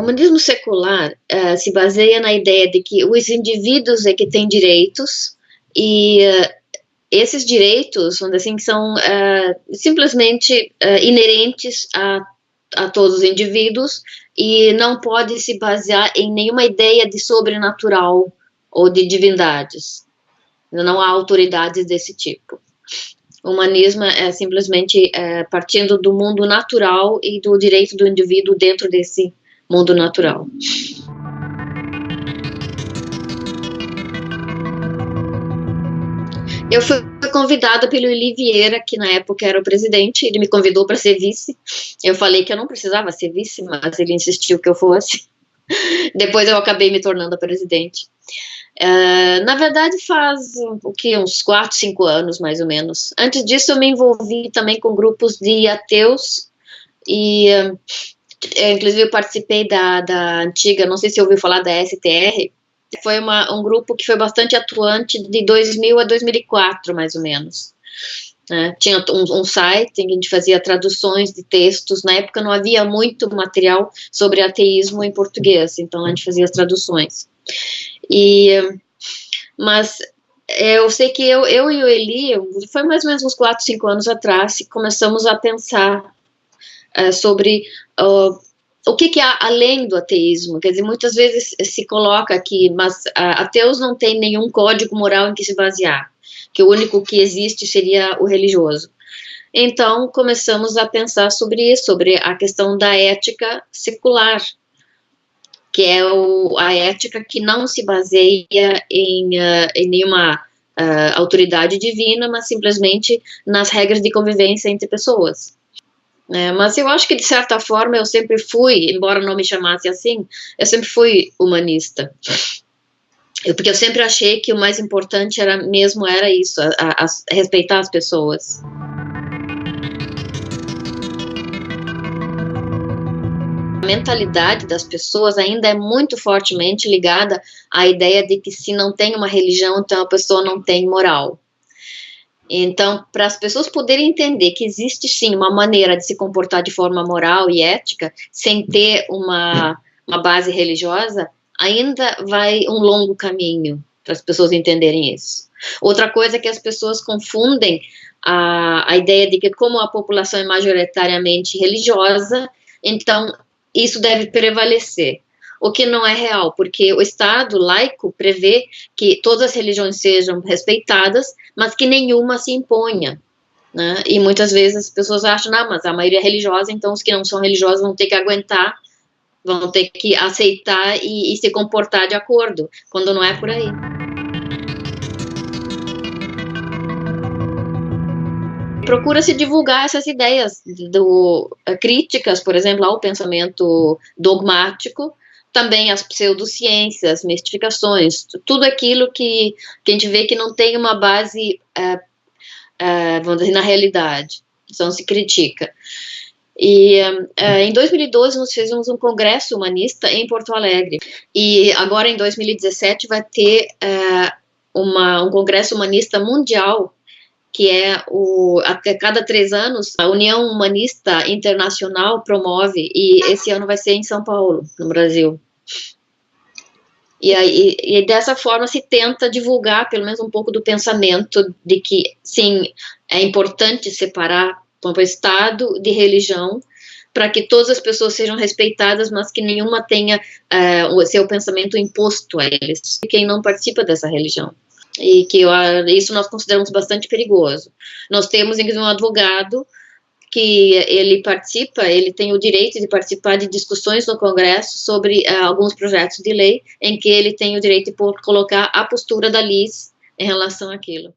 humanismo secular se baseia na ideia de que os indivíduos é que têm direitos e esses direitos, vamos dizer assim, são simplesmente inerentes a todos os indivíduos e não pode se basear em nenhuma ideia de sobrenatural ou de divindades. Não há autoridades desse tipo. O humanismo é simplesmente partindo do mundo natural e do direito do indivíduo dentro desse mundo natural. Eu fui convidada pelo Elie Vieira, que na época era o presidente, ele me convidou para ser vice. Eu falei que eu não precisava ser vice, mas ele insistiu que eu fosse. Depois eu acabei me tornando a presidente. Na verdade faz uns 4, 5 anos mais ou menos. Antes disso eu me envolvi também com grupos de ateus e inclusive eu participei da antiga, não sei se ouviu falar da STR, foi um grupo que foi bastante atuante de 2000 a 2004 mais ou menos. Tinha um site em que a gente fazia traduções de textos, na época não havia muito material sobre ateísmo em português, então a gente fazia as traduções. Mas eu sei que eu e o Elie, foi mais ou menos uns 4, 5 anos atrás, começamos a pensar sobre o que há além do ateísmo. Quer dizer, muitas vezes se coloca aqui, mas ateus não têm nenhum código moral em que se basear, que o único que existe seria o religioso. Então começamos a pensar sobre isso, sobre a questão da ética secular, que é a ética que não se baseia em nenhuma autoridade divina, mas simplesmente nas regras de convivência entre pessoas. Mas eu acho que, de certa forma, eu sempre fui, embora não me chamasse assim, eu sempre fui humanista. Porque eu sempre achei que o mais importante era isso, respeitar as pessoas. A mentalidade das pessoas ainda é muito fortemente ligada à ideia de que se não tem uma religião, então a pessoa não tem moral. Então, para as pessoas poderem entender que existe sim uma maneira de se comportar de forma moral e ética, sem ter uma base religiosa, ainda vai um longo caminho para as pessoas entenderem isso. Outra coisa é que as pessoas confundem a ideia de que, como a população é majoritariamente religiosa, então isso deve prevalecer, o que não é real, porque o Estado laico prevê que todas as religiões sejam respeitadas, mas que nenhuma se imponha, né? E muitas vezes as pessoas acham, mas a maioria é religiosa, então os que não são religiosos vão ter que aguentar, vão ter que aceitar e se comportar de acordo, quando não é por aí. Procura-se divulgar essas ideias críticas, por exemplo, ao pensamento dogmático, também as pseudociências, mistificações, tudo aquilo que a gente vê que não tem uma base, vamos dizer, na realidade, então se critica. E em 2012 nós fizemos um congresso humanista em Porto Alegre, e agora em 2017 vai ter um congresso humanista mundial, que é a cada 3 anos, a União Humanista Internacional promove, e esse ano vai ser em São Paulo, no Brasil. E dessa forma se tenta divulgar pelo menos um pouco do pensamento de que, sim, é importante separar o Estado de religião, para que todas as pessoas sejam respeitadas, mas que nenhuma tenha o seu pensamento imposto a eles, quem não participa dessa religião. E que isso nós consideramos bastante perigoso. Nós temos, inclusive, um advogado que ele tem o direito de participar de discussões no Congresso sobre alguns projetos de lei, em que ele tem o direito de colocar a postura da Liz em relação àquilo.